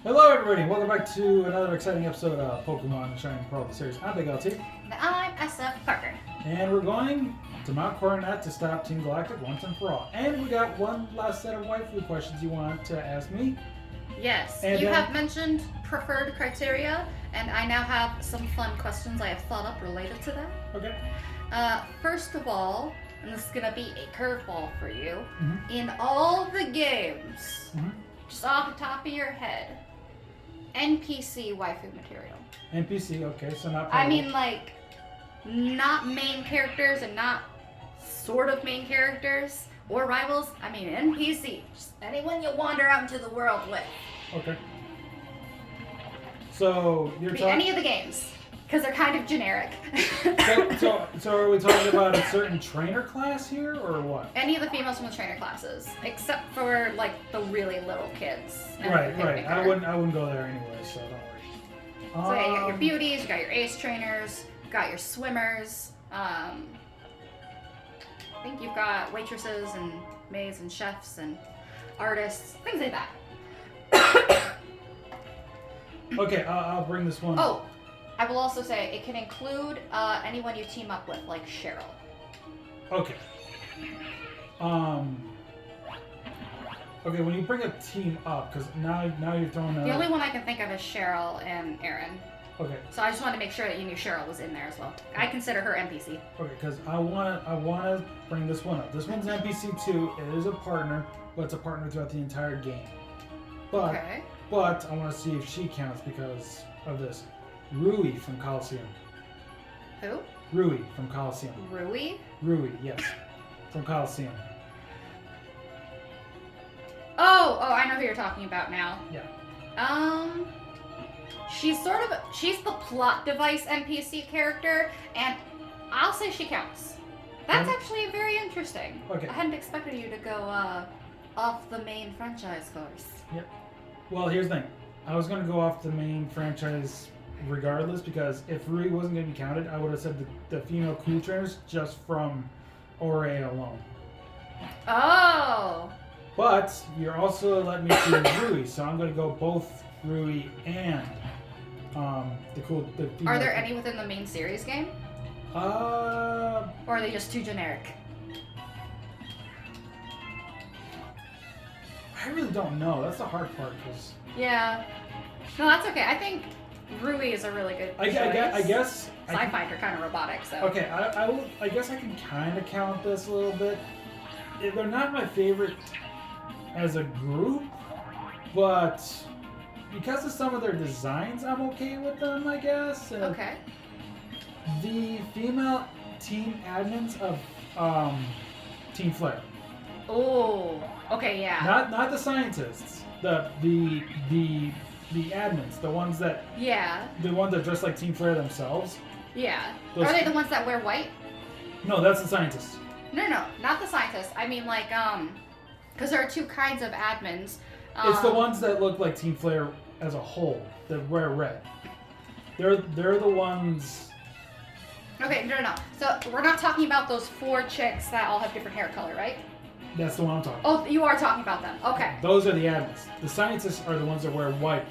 Hello everybody, welcome back to another exciting episode of Pokemon Shining Pearl, the series. I'm Big LT. And I'm SFParker. And we're going to Mount Coronet to stop Team Galactic once and for all. And we got one last set of waifu questions you want to ask me. Yes, And you have mentioned preferred criteria, and I now have some fun questions I have thought up related to that. Okay. First of all, and this is going to be a curveball for you, Mhm. in all the games, Mhm. just off the top of your head, NPC waifu material. NPC, okay, so not I playable. mean, like, not main characters and not sort of main characters or rivals. I mean, NPC. Just anyone you wander out into the world with. Okay. So, you're Be talking... any of the games. Because they're kind of generic. So are we talking about a certain trainer class here, or what? Any of the females from the trainer classes. Except for, like, the really little kids. and Right, the right. picnicker. I wouldn't go there anyway, so don't worry. So yeah, you got your beauties, you got your ace trainers, you got your swimmers. I think you've got waitresses and maids and chefs and artists, things like that. Okay, I'll bring this one. Oh, I will also say it can include anyone you team up with, like Cheryl. Okay. Okay, when you bring a team up, because now you're throwing The only one I can think of is Cheryl and Aaron. Okay. So I just wanted to make sure that you knew Cheryl was in there as well. I consider her NPC. Okay, because I wanna bring this one up. This one's NPC too. It is a partner, but it's a partner throughout the entire game. But Okay. but I want to see if she counts because of this. Rui from Coliseum. Who? Rui from Coliseum. Rui? Rui, yes, from Coliseum. Oh, I know who you're talking about now. Yeah. She's the plot device NPC character, and I'll say she counts. That's actually very interesting. Okay. I hadn't expected you to go off the main franchise course. Yep. Well, here's the thing. I was gonna go off the main franchise regardless because if Rui wasn't gonna be counted, I would have said the female cool trainers just from Ore alone. Oh. But you're also letting me choose Rui, so I'm gonna go both Rui and the female. Are there any within the main series game? Or are they just too generic? I really don't know. That's the hard part because Yeah. No, that's okay. I think Rui is a really good choice. I guess So I find her kind of robotic, so. Okay, I guess I can kind of count this a little bit. They're not my favorite as a group, but because of some of their designs, I'm okay with them, I guess. And Okay. the female team admins of Team Flare. Oh. Okay, yeah. Not the scientists. The admins, the ones that Yeah. dress like Team Flare themselves. Yeah. Those- Are they the ones that wear white? No, that's the scientists. No, not the scientists. I mean, like, because there are two kinds of admins. It's the ones that look like Team Flare as a whole that wear red. They're the ones. Okay, no. So we're not talking about those four chicks that all have different hair color, right? That's the one I'm talking. Oh, you are talking about them. Okay. Those are the admins. The scientists are the ones that wear white.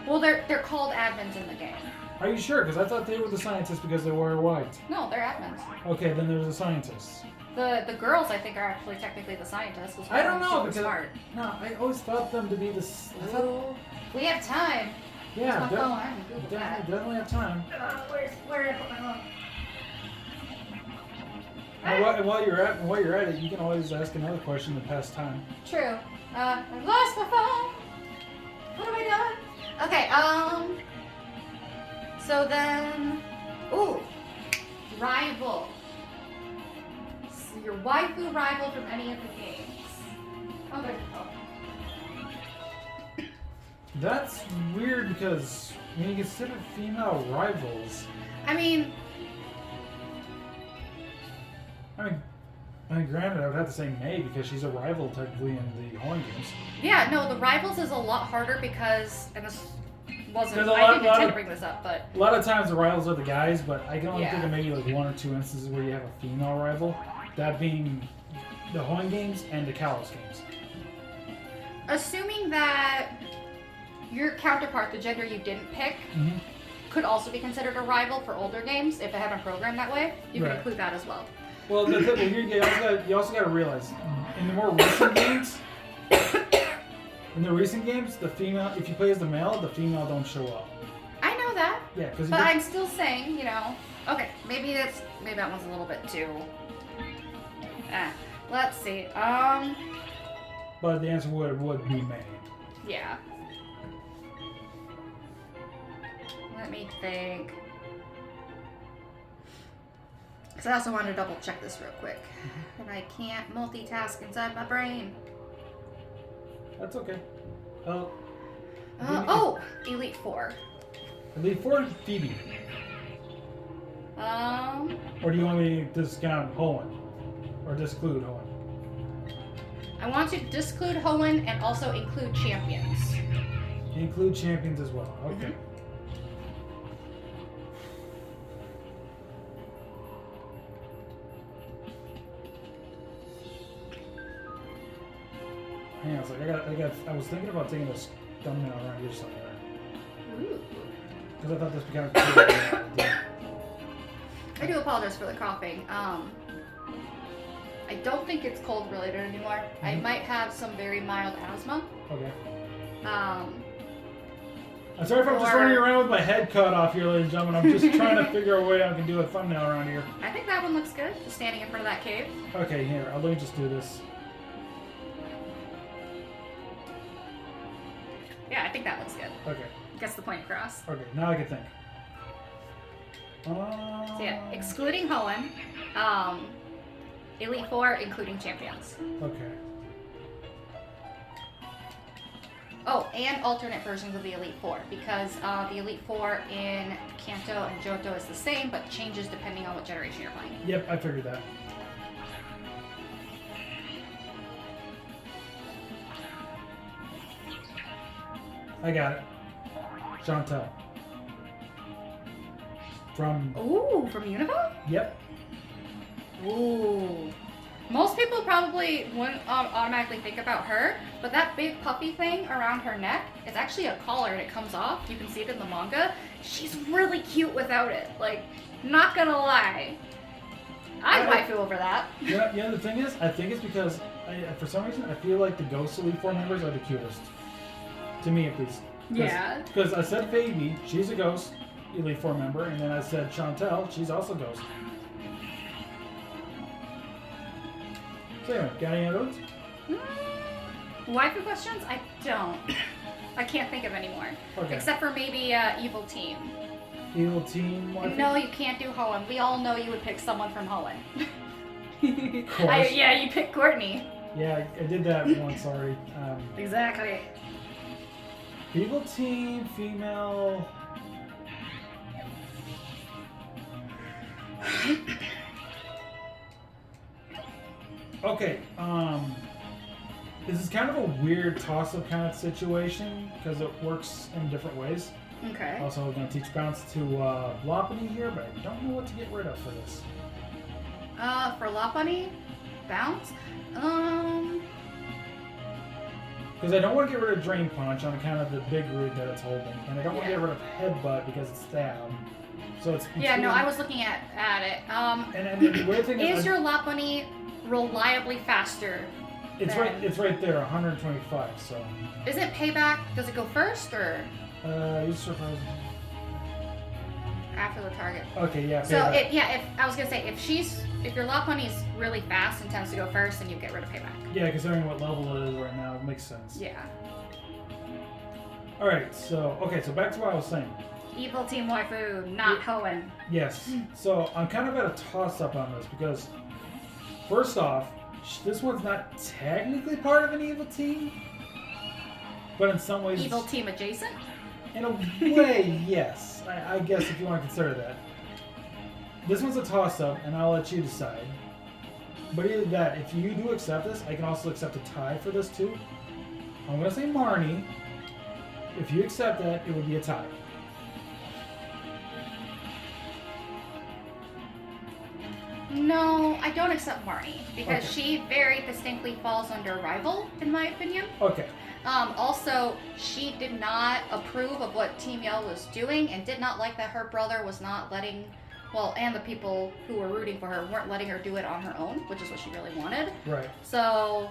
Well, they're called admins in the game. Are you sure? Because I thought they were the scientists because they wear white. No, they're admins. Okay, then there's the scientists. The girls, I think, are actually technically the scientists. Which I don't are know super because smart. no, I always thought them to be the. I thought, Ooh, we have time. yeah, Where's my phone? I haven't Googled that. definitely have time. Where did I put my phone? And while you're at it, you can always ask another question to pass time. True. I lost my phone. What have I done? Okay, so then, ooh, rival. So your waifu rival from any of the games. Oh, there's That's weird because when you consider female rivals, I mean, granted, I would have to say May because she's a rival technically in the Horn games. yeah, no, the rivals is a lot harder because, and this wasn't, There's a I lot- didn't lot intend of- to bring this up, but A lot of times the rivals are the guys, but I can only Yeah. think of maybe like one or two instances where you have a female rival. That being the Horn games and the Kalos games. assuming that your counterpart, the gender you didn't pick, could also be considered a rival for older games if it had been programmed that way. You can include that as well. Well, you also got to realize, in the more recent games, the female, if you play as the male, the female don't show up. I know that. Yeah, because. But I'm still saying, you know, okay, maybe that one's a little bit too. Let's see. But the answer would be May. Yeah. Let me think. Because I also wanted to double check this real quick. And I can't multitask inside my brain. That's okay. Elite Four. Elite Four, Phoebe. Or do you want me to discount Hoenn? Or disclude Hoenn? I want to disclude Hoenn and also include champions. Include champions as well. Okay. Hang on, I was thinking about taking this thumbnail around here somewhere. Ooh. Because I thought this became cool. I do apologize for the coughing. I don't think it's cold related anymore. I might have some very mild asthma. Okay. I'm sorry if I'm just running around with my head cut off here, ladies and gentlemen. I'm just trying to figure a way I can do a thumbnail around here. I think that one looks good, just standing in front of that cave. Okay, here, let me just do this. Yeah, I think that looks good. Okay. Gets the point across. Okay, now I can think. So yeah, excluding Hoenn, Elite Four, including champions. Okay. Oh, and alternate versions of the Elite Four, because the Elite Four in Kanto and Johto is the same, but changes depending on what generation you're playing. Yep, I figured that. I got it. Chantel. From Unova? Yep. Ooh. Most people probably wouldn't automatically think about her, but that big puffy thing around her neck is actually a collar and it comes off. You can see it in the manga. She's really cute without it. Like, not gonna lie. I'd waifu over that. Yeah, the thing is, I think it's because, for some reason, I feel like the Ghost Elite Four members are the cutest. To me, at least. Yeah. Because I said Phoebe, she's a Ghost Elite Four member, and then I said Chantel, she's also Ghost. So anyway, got any other ones? Waifu questions? I don't. I can't think of any more. Okay. Except for maybe Evil Team. Evil Team waifu? No, you can't do Hoenn. We all know you would pick someone from Hoenn. Of course. Yeah, you picked Courtney. Yeah, I did that once already. Exactly. Evil Team, female. Okay, this is kind of a weird toss-up kind of situation because it works in different ways. Okay. Also, we're going to teach bounce to Lopunny here, but I don't know what to get rid of for this. For Lopunny, bounce. Because I don't want to get rid of Drain Punch on account of the big root that it's holding, and I don't want to get rid of Headbutt because it's stab. So it's yeah, no, I was looking at it. And the weird thing is your Lopunny reliably faster? It's right there, 125. So. Is it payback? Does it go first or? You surprise me. After the target. Okay, yeah. So if I was gonna say if your Lopunny's really fast and tends to go first, then you get rid of payback. Yeah, considering what level it is right now, it makes sense. Yeah. All right, so back to what I was saying. Evil Team waifu, not Hoenn. Yes. So I'm kind of at a toss-up on this because, first off, this one's not technically part of an evil team, but in some ways, Evil Team adjacent. In a way, yes. I guess if you want to consider that. This one's a toss-up, and I'll let you decide. But either that, if you do accept this, I can also accept a tie for this too. I'm going to say Marnie. If you accept that, it would be a tie. No, I don't accept Marnie because Okay. she very distinctly falls under rival, in my opinion. Okay. Also, she did not approve of what Team Yell was doing and did not like that her brother was not letting, well, and the people who were rooting for her weren't letting her do it on her own, which is what she really wanted. Right. So,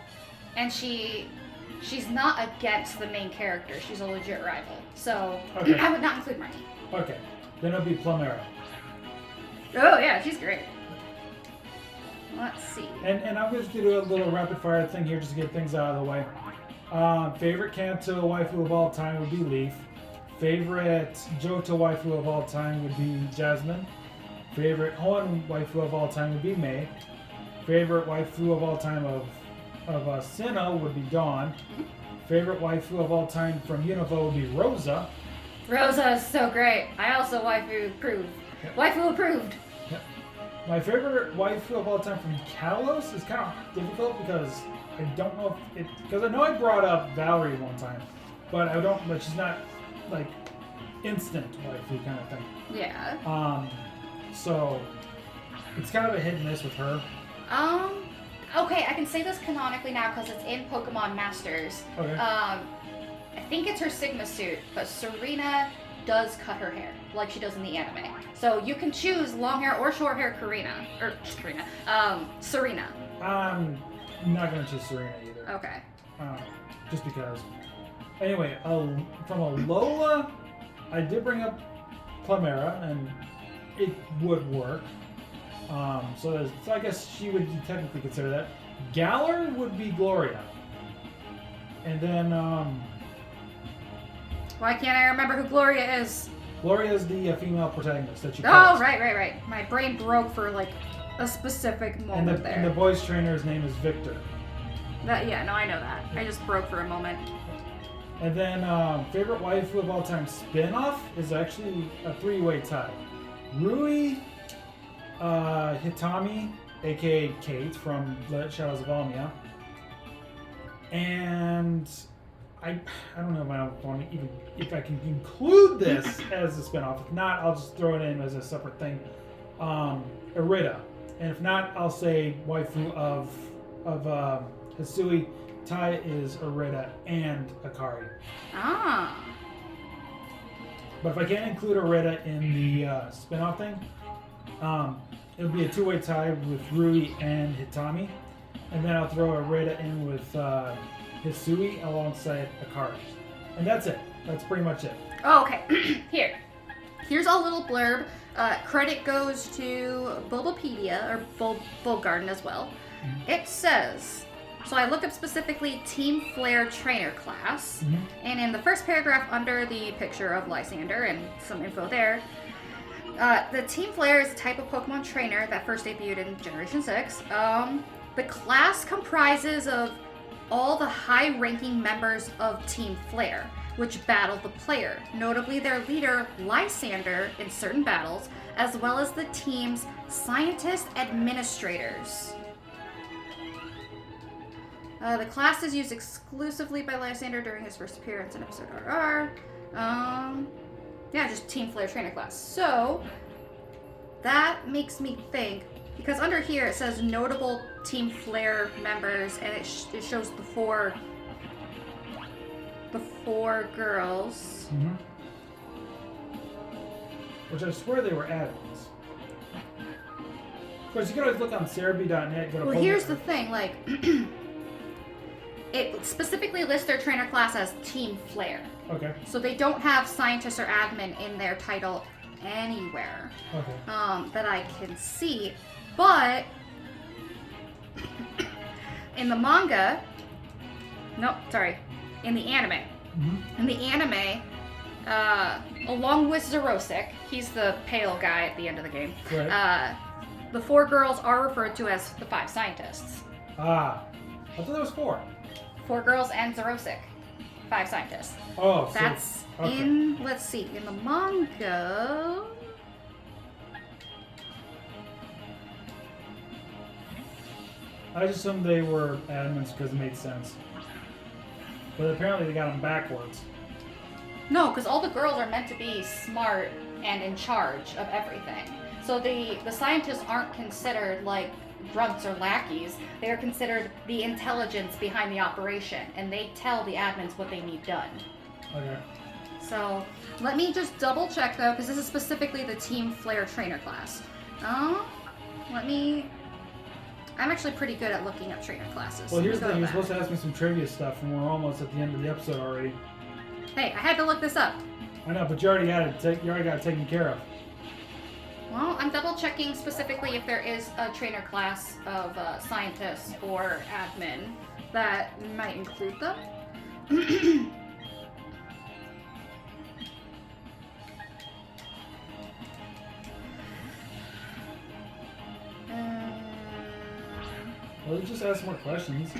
and she's not against the main character. She's a legit rival. So, Okay. I would not include Marnie. Okay. Then it'll be Plumera. Oh, yeah, she's great. Let's see. And I'm just going to do a little rapid fire thing here just to get things out of the way. Favorite Kanto waifu of all time would be Leaf. Favorite Johto waifu of all time would be Jasmine. Favorite Hoenn waifu of all time would be Mei. Favorite waifu of all time of Sinnoh would be Dawn. Favorite waifu of all time from Univo would be Rosa. Rosa is so great. I also waifu approved. Yep. Waifu approved. Yep. My favorite waifu of all time from Kalos is kind of difficult because I don't know if it, because I know I brought up Valerie one time, but she's not like instant waifu kind of thing. Yeah. So it's kind of a hit and miss with her. Okay, I can say this canonically now because it's in Pokemon Masters. Okay. I think it's her Sigma suit, but Serena does cut her hair like she does in the anime. So you can choose long hair or short hair Serena. I'm not gonna choose Serena either. Okay. Just because. Anyway, from a Lola, I did bring up Plumera, and it would work. So I guess she would technically consider that. Galar would be Gloria. And then, Why can't I remember who Gloria is? Gloria is the female protagonist that you Oh, cast. right. My brain broke for like a specific moment And the voice trainer's name is Victor. I know that. I just broke for a moment. And then, favorite waifu of all time spin-off is actually a three-way tie. Rui, Hitami, aka Kate from Shadows of Almia, and I don't know if I want to even if I can include this as a spinoff. If not, I'll just throw it in as a separate thing. Irida, and if not, I'll say waifu of Hisui. Tai is Irida and Akari. Ah. But if I can't include Irida in the spinoff thing, it'll be a two-way tie with Rui and Hitami, and then I'll throw Irida in with Hisui alongside Akari, and that's it. That's pretty much it. Oh, okay. Here's a little blurb. Credit goes to Bulbapedia, or Bulgarden as well. Mm-hmm. It says, so I look up specifically Team Flare trainer class, and in the first paragraph under the picture of Lysander and some info there, the Team Flare is a type of Pokemon trainer that first debuted in Generation 6. The class comprises of all the high-ranking members of Team Flare, which battle the player, notably their leader, Lysander, in certain battles, as well as the team's scientist administrators. The class is used exclusively by Lysander during his first appearance in episode RR. Just Team Flare trainer class. So, that makes me think, because under here it says notable Team Flare members, and it shows the four girls. Mm-hmm. Which I swear they were admins. Of course, you can always look on Cerebi.net. Well, here's the thing, like, it specifically lists their trainer class as Team Flare. Okay. So they don't have scientist or admin in their title anywhere. Okay. That I can see. But in the manga, in the anime. Mm-hmm. In the anime, along with Xerosic, he's the pale guy at the end of the game. Right. The four girls are referred to as the five scientists. Ah, I thought there was four. 4 girls and Xerosic. 5 scientists. Oh, that's okay. in, let's see, in the manga. I just assumed they were admins because it made sense. But apparently they got them backwards. No, because all the girls are meant to be smart and in charge of everything. So the scientists aren't considered like grunts or lackeys. They are considered the intelligence behind the operation, and they tell the admins what they need done. Okay. So let me just double check though, because this is specifically the Team Flare trainer class. I'm actually pretty good at looking up trainer classes. Well, here's the thing. You're supposed to ask me some trivia stuff, and we're almost at the end of the episode already. Hey, I had to look this up. I know, but you already got it taken care of. Well, I'm double checking specifically if there is a trainer class of scientists or admin that might include them. Well, just ask more questions.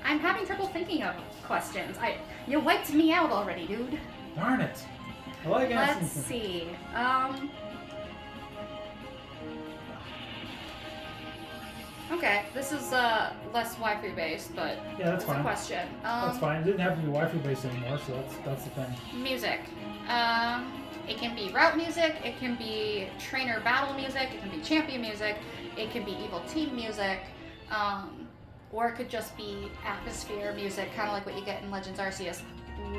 I'm having trouble thinking of questions. You wiped me out already, dude. Darn it. I like asking. Let's see. Okay, this is less Wi-Fi based, but yeah, that's it's fine. a question. That's fine. It didn't have to be Wi-Fi based anymore, so that's the thing. Music. It can be route music, it can be trainer battle music, it can be champion music, it can be evil team music, or it could just be atmosphere music, kind of like what you get in Legends Arceus.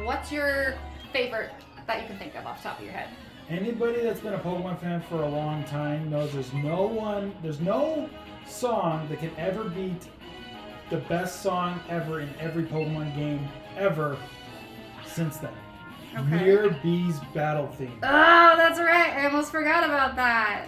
What's your favorite that you can think of off the top of your head? Anybody that's been a Pokemon fan for a long time knows there's no song that can ever beat the best song ever in every Pokemon game ever since then. Okay. Mirror B's battle theme. Oh, that's right. I almost forgot about that.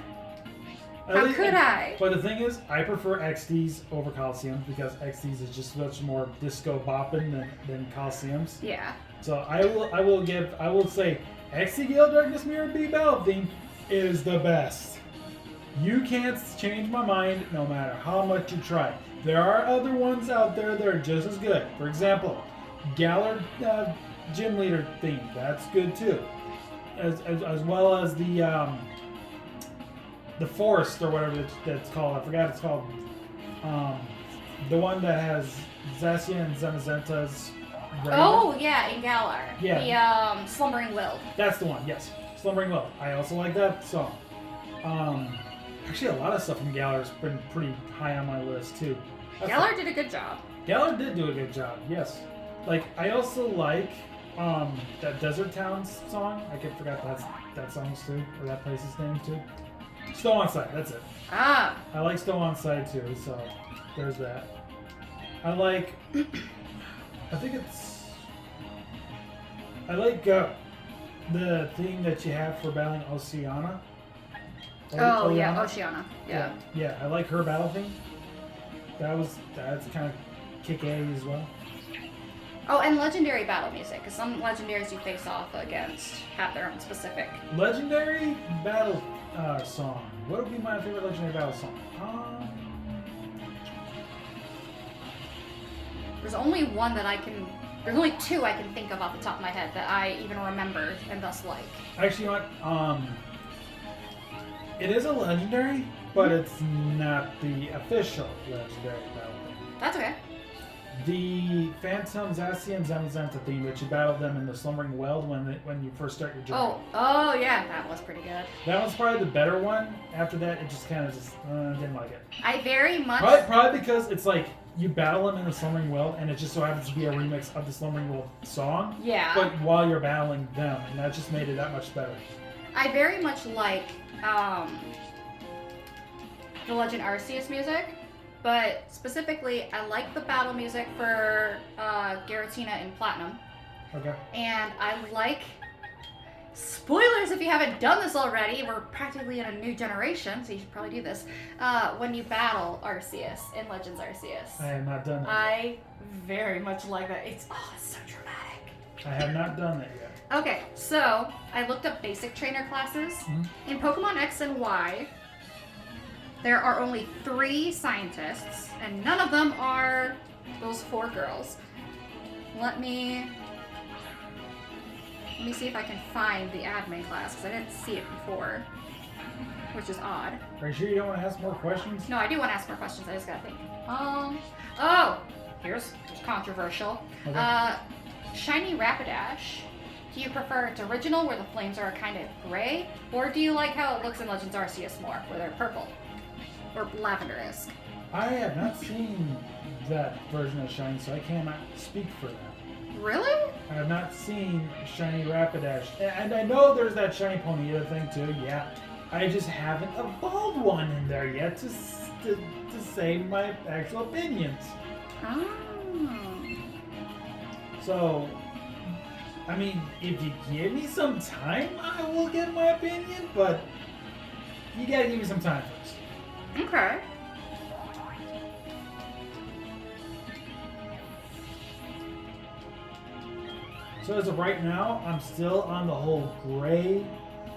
How could I? But the thing is, I prefer XDs over Coliseums because XDs is just much more disco bopping than Coliseums. Yeah. So I will say XD Gale Darkness Mirror B battle theme is the best. You can't change my mind no matter how much you try. There are other ones out there that are just as good. For example, Galar Gym Leader theme. That's good too. As well as the Forest or whatever that's called. I forgot it's called. The one that has Zacian and Zamazenta's. Oh yeah, in Galar. Yeah. The Slumbering Will. That's the one. Yes, Slumbering Will. I also like that song. Actually, a lot of stuff from Galar's been pretty high on my list too. Galar did a good job. Galar did do a good job. Yes. Like I also like that Desert Towns song. I forgot that song's too, or that place's name too. Stow on Side. That's it. Ah. I like Stow on Side too. So there's that. I like. I like the thing that you have for battling Oceana. Oh yeah, Oceana. Yeah. Yeah, I like her battle thing. That's kind of kick-A as well. Oh, and legendary battle music, because some legendaries you face off against have their own specific. Legendary battle song. What would be my favorite legendary battle song? There's only one that there's only two I can think of off the top of my head that I even remember and thus like. Actually, you know what? It is a legendary, but it's not the official legendary battle thing. That's okay. The Phantom Zacian Zamazenta theme, which you battled them in the Slumbering Weld when you first start your journey. Oh yeah, that was pretty good. That was probably the better one. After that, it just kind of didn't like it. I very much... Probably because it's like, you battle them in the Slumbering Weld, and it just so happens to be a remix of the Slumbering Weld song. Yeah. But while you're battling them, and that just made it that much better. I very much like the Legend Arceus music, but specifically, I like the battle music for Giratina in Platinum. Okay. And I like... Spoilers if you haven't done this already, we're practically in a new generation, so you should probably do this. When you battle Arceus in Legends Arceus. I have not done that. I very much like that. It's so dramatic. I have not done that yet. Okay, so I looked up basic trainer classes. Mm-hmm. In Pokemon X and Y, there are only 3 scientists, and none of them are those 4 girls. Let me see if I can find the admin class, because I didn't see it before, which is odd. Are you sure you don't want to ask more questions? No, I do want to ask more questions. I just gotta think. Oh, here's controversial. Okay. Shiny Rapidash. Do you prefer its original, where the flames are kind of gray, or do you like how it looks in Legends Arceus more, where they're purple or lavender-esque? I have not seen that version of Shiny, so I cannot speak for that. Really? I have not seen Shiny Rapidash. And I know there's that Shiny Ponyta thing too, yeah. I just haven't evolved one in there yet to say my actual opinions. Oh. So, I mean, if you give me some time, I will give my opinion, but you gotta give me some time first. Okay. So as of right now, I'm still on the whole gray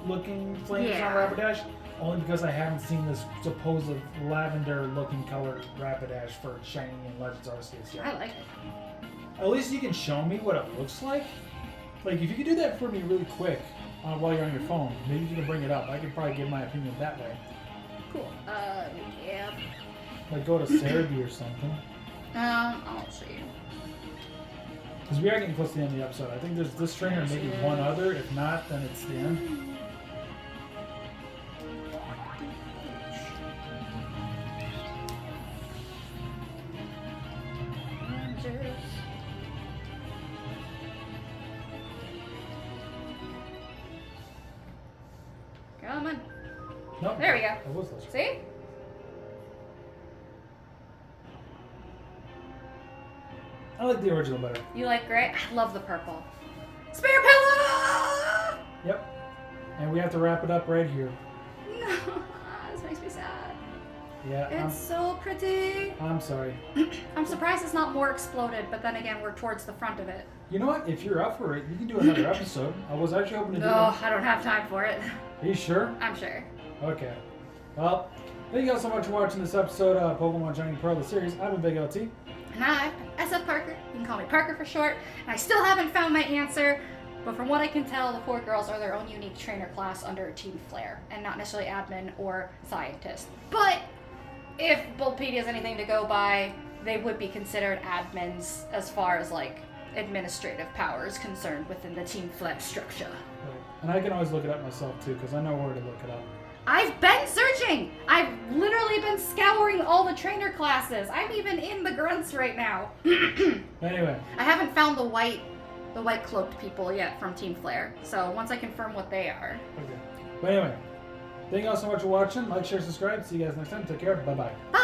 looking flames on Rapidash, only because I haven't seen this supposed lavender looking color Rapidash for Shiny and Legends Arceus yet. I like it. At least you can show me what it looks like. Like, if you could do that for me really quick while you're on your phone, maybe you can bring it up. I could probably give my opinion that way. Cool. Yeah. Like, go to Cerebi or something. I'll show you. Because we are getting close to the end of the episode. I think there's this trainer and maybe one other. If not, then it's the end. Come on. Nope. There we go. That was less. See? I like the original better. You like gray? I love the purple. Spare pillow! Yep. And we have to wrap it up right here. No, this makes me sad. Yeah. It's so pretty. I'm sorry. I'm surprised it's not more exploded, but then again, we're towards the front of it. You know what? If you're up for it, you can do another episode. I was actually hoping to do No, I don't have time for it. Are you sure? I'm sure. Okay. Well, thank you all so much for watching this episode of Pokemon Shining Pearl, the series. I'm a Big LT. And I'm SFParker. You can call me Parker for short. And I still haven't found my answer, but from what I can tell, the 4 girls are their own unique trainer class under Team Flare, and not necessarily admin or scientist. But if Bulbapedia is anything to go by, they would be considered admins as far as like administrative power is concerned within the Team Flare structure. Right. And I can always look it up myself too, because I know where to look it up. I've been searching! I've literally been scouring all the trainer classes. I'm even in the grunts right now. Anyway. I haven't found the white cloaked people yet from Team Flare. So once I confirm what they are. Okay. But anyway, thank you all so much for watching. Like, share, subscribe. See you guys next time. Take care. Bye-bye. Bye!